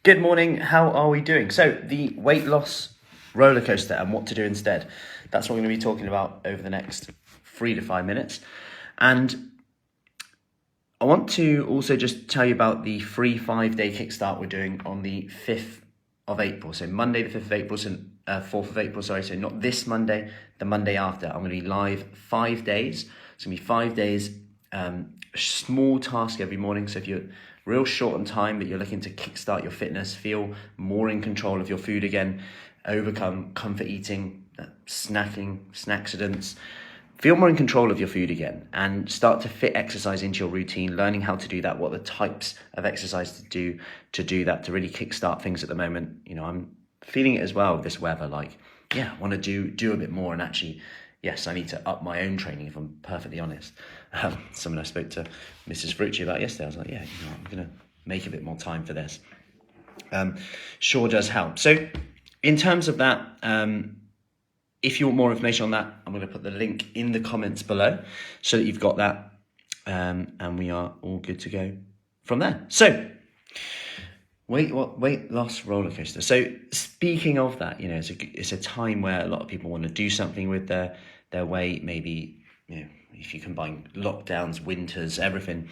Good morning, how are we doing? So the weight loss roller coaster and what to do instead. That's what we're going to be talking about over the next 3 to 5 minutes. And I want to also just tell you about the free 5-day kickstart we're doing on the 5th of April. So Monday the 5th of April, 4th of April, sorry. So not this Monday, the Monday after. I'm going to be live 5 days. It's going to be 5 days, small task every morning. So if you're real short on time, but you're looking to kickstart your fitness, feel more in control of your food again, overcome comfort eating, snackcidents, feel more in control of your food again and start to fit exercise into your routine, learning how to do that, what the types of exercise to do that, to really kickstart things at the moment. You know, I'm feeling it as well, this weather, like, yeah, I want to do a bit more and actually, yes, I need to up my own training, if I'm perfectly honest. Something I spoke to Mrs. Fruci about yesterday. I was like, yeah, you know, I'm going to make a bit more time for this. Sure does help. So in terms of that, if you want more information on that, I'm going to put the link in the comments below so that you've got that. And we are all good to go from there. So weight loss roller coaster. So speaking of that, you know, it's a time where a lot of people want to do something with their weight. Maybe, you know, if you combine lockdowns, winters, everything.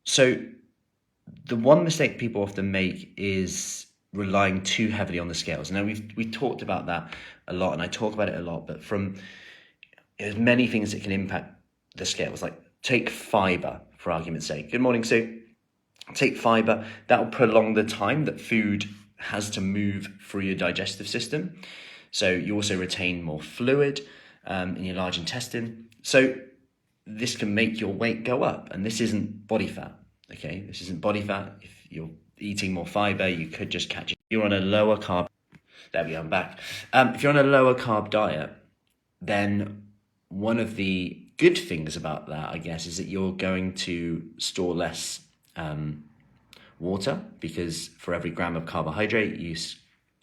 So the one mistake people often make is relying too heavily on the scales. Now we talked about that a lot, and I talk about it a lot. But there's many things that can impact the scales. Like take fiber for argument's sake. Good morning, Sue. Take fiber, that will prolong the time that food has to move through your digestive system. So you also retain more fluid in your large intestine. So this can make your weight go up, and this isn't body fat, okay? This isn't body fat. If you're eating more fiber, you could just catch it. You're on a lower carb, there we go, I'm back. If you're on a lower carb diet, then one of the good things about that, I guess, is that you're going to store less water, because for every gram of carbohydrate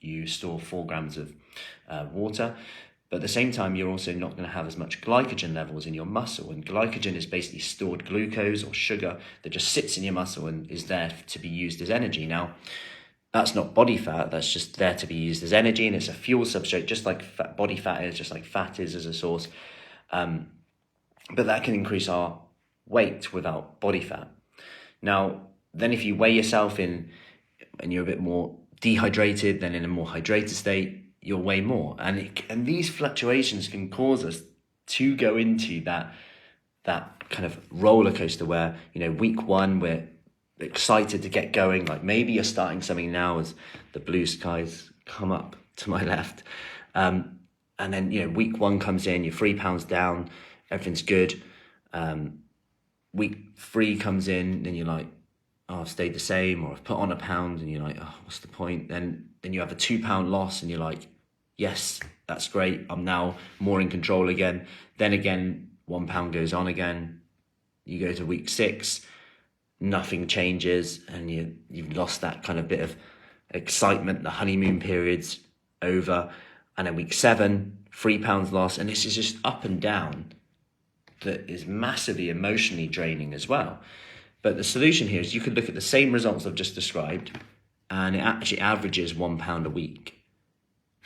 you store 4 grams of water. But at the same time, you're also not going to have as much glycogen levels in your muscle, and glycogen is basically stored glucose or sugar that just sits in your muscle and is there to be used as energy. Now, that's not body fat, that's just there to be used as energy, and it's a fuel substrate, just like body fat is, just like fat is as a source. But that can increase our weight without body fat. Now, then if you weigh yourself in and you're a bit more dehydrated than in a more hydrated state, you'll weigh more. And these fluctuations can cause us to go into that kind of roller coaster where, you know, week 1, we're excited to get going. Like maybe you're starting something now as the blue skies come up to my left. And then, you know, week 1 comes in, you're 3 pounds down, everything's good. Week 3 comes in, and you're like, oh, I've stayed the same, or I've put on a pound, and you're like, oh, what's the point? Then you have a 2 pound loss, and you're like, yes, that's great. I'm now more in control again. Then again, 1 pound goes on again. You go to week 6, nothing changes, and you've lost that kind of bit of excitement. The honeymoon period's over, and then week 7, 3 pounds loss, and this is just up and down. That is massively emotionally draining as well. But the solution here is you could look at the same results I've just described, and it actually averages 1 pound a week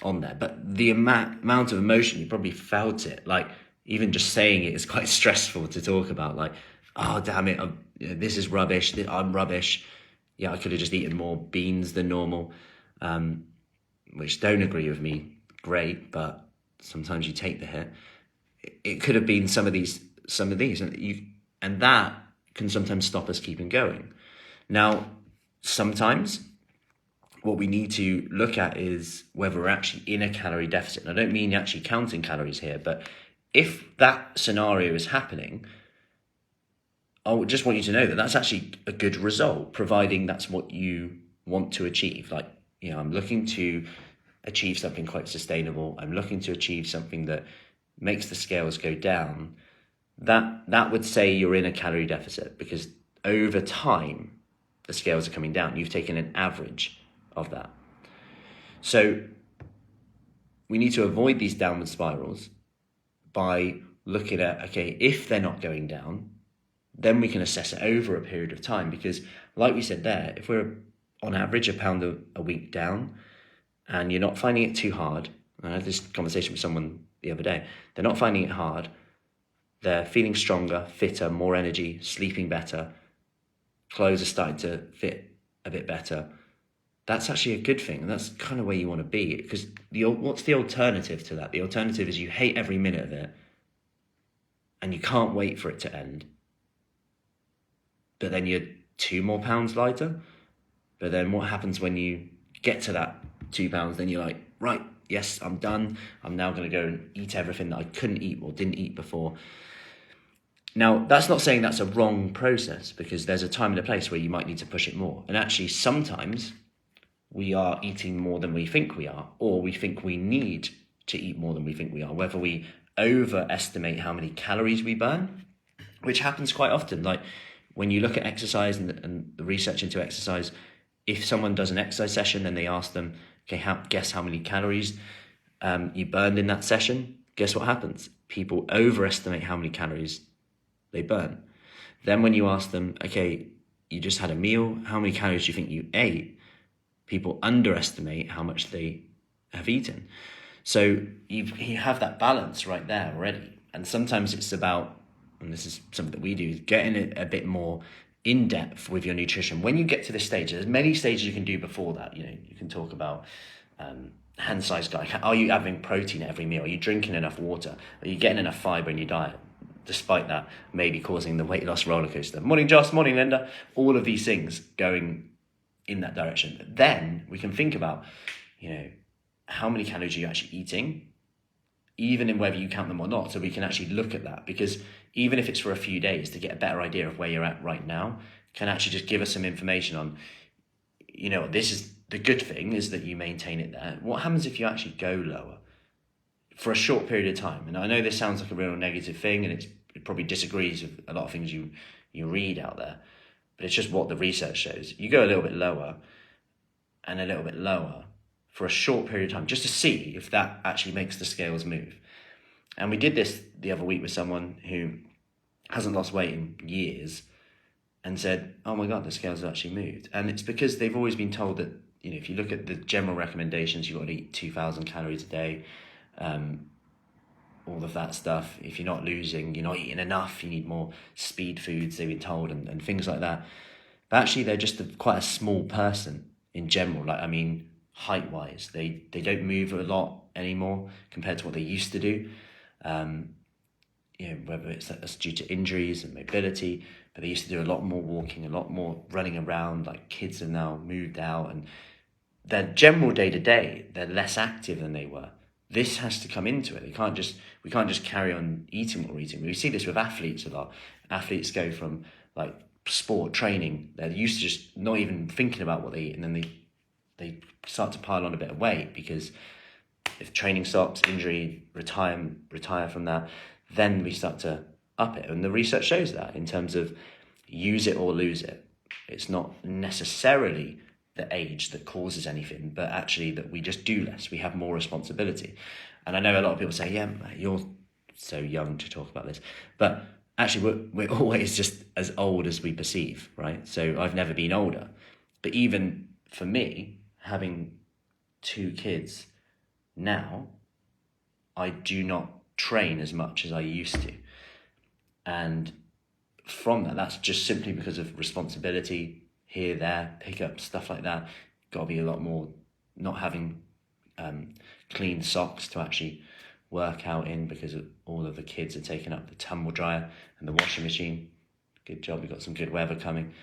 on there. But the amount of emotion, you probably felt it. Like even just saying it is quite stressful to talk about. Like, oh damn it, this is rubbish. I'm rubbish. Yeah, I could have just eaten more beans than normal. Which don't agree with me. Great, but sometimes you take the hit. It could have been some of these, and that can sometimes stop us keeping going. Now, sometimes what we need to look at is whether we're actually in a calorie deficit. And I don't mean actually counting calories here, but if that scenario is happening, I just want you to know that that's actually a good result, providing that's what you want to achieve. Like, you know, I'm looking to achieve something quite sustainable. I'm looking to achieve something that makes the scales go down. That would say you're in a calorie deficit, because over time, the scales are coming down. You've taken an average of that. So we need to avoid these downward spirals by looking at, okay, if they're not going down, then we can assess it over a period of time. Because like we said there, if we're on average a pound a week down, and you're not finding it too hard. I had this conversation with someone the other day. They're not finding it hard. They're feeling stronger, fitter, more energy, sleeping better. Clothes are starting to fit a bit better. That's actually a good thing. And that's kind of where you want to be. Because what's the alternative to that? The alternative is you hate every minute of it and you can't wait for it to end. But then you're 2 more pounds lighter. But then what happens when you get to that 2 pounds? Then you're like, right, yes, I'm done. I'm now going to go and eat everything that I couldn't eat or didn't eat before. Now, that's not saying that's a wrong process, because there's a time and a place where you might need to push it more. And actually, sometimes we are eating more than we think we are, or we think we need to eat more than we think we are, whether we overestimate how many calories we burn, which happens quite often. Like when you look at exercise and the research into exercise, if someone does an exercise session and they ask them, okay, guess how many calories you burned in that session, guess what happens? People overestimate how many calories they burn. Then when you ask them, okay, you just had a meal, how many calories do you think you ate? People underestimate how much they have eaten. So you have that balance right there already. And sometimes it's about, and this is something that we do, getting it a bit more in depth with your nutrition. When you get to this stage, there's many stages you can do before that. You know, you can talk about hand size guy. Are you having protein at every meal? Are you drinking enough water? Are you getting enough fiber in your diet? Despite that, maybe causing the weight loss roller coaster. Morning, Joss. Morning, Linda. All of these things going in that direction. Then we can think about, how many calories are you actually eating, even in whether you count them or not. So we can actually look at that, because even if it's for a few days, to get a better idea of where you're at right now can actually just give us some information on, this is the good thing, is that you maintain it there. What happens if you actually go lower for a short period of time? And I know this sounds like a real negative thing, and it probably disagrees with a lot of things you read out there, but it's just what the research shows. You go a little bit lower and a little bit lower for a short period of time, just to see if that actually makes the scales move. And we did this the other week with someone who hasn't lost weight in years and said, oh my God, the scales have actually moved. And it's because they've always been told that, if you look at the general recommendations, you've got to eat 2,000 calories a day, all of that stuff. If you're not losing, you're not eating enough, you need more speed foods, they've been told, and things like that. But actually, they're just quite a small person in general. Height-wise, they don't move a lot anymore compared to what they used to do. Whether that's due to injuries and mobility, but they used to do a lot more walking, a lot more running around. Like kids have now moved out, and their general day-to-day, they're less active than they were. This has to come into it. We can't just carry on eating what we're eating. We see this with athletes a lot. Athletes go from sport training, they're used to just not even thinking about what they eat, and then they start to pile on a bit of weight, because if training stops, injury, retire from that, then we start to up it. And the research shows that in terms of use it or lose it. It's not necessarily the age that causes anything, but actually that we just do less. We have more responsibility. And I know a lot of people say, yeah, you're so young to talk about this. But actually, we're always just as old as we perceive, right? So I've never been older. But even for me, having 2 kids now, I do not train as much as I used to. And from that's just simply because of responsibility, here, there, pick up, stuff like that. Got to be a lot more, not having clean socks to actually work out in, because all of the kids are taking up the tumble dryer and the washing machine. Good job, we've got some good weather coming.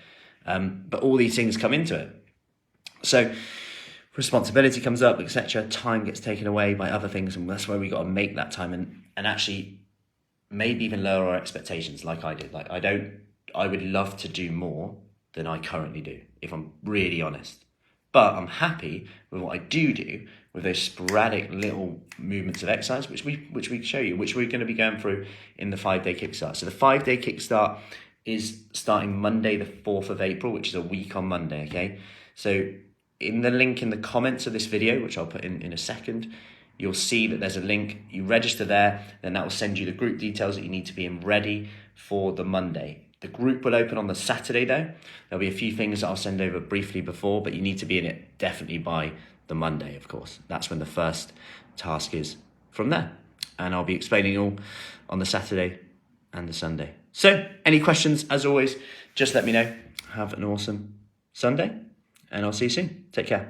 But all these things come into it. So responsibility comes up, etc. Time gets taken away by other things, and that's where we got to make that time and actually maybe even lower our expectations, like I did. I would love to do more than I currently do, if I'm really honest. But I'm happy with what I do with those sporadic little movements of exercise, which we show you, which we're going to be going through in the 5-day Kickstart. So the 5-day Kickstart is starting Monday, the 4th of April, which is a week on Monday, okay? So in the link in the comments of this video, which I'll put in a second, you'll see that there's a link. You register there, then that will send you the group details that you need to be in ready for the Monday. The group will open on the Saturday though. There'll be a few things that I'll send over briefly before, but you need to be in it definitely by the Monday, of course. That's when the first task is from there. And I'll be explaining all on the Saturday and the Sunday. So any questions, as always, just let me know. Have an awesome Sunday and I'll see you soon. Take care.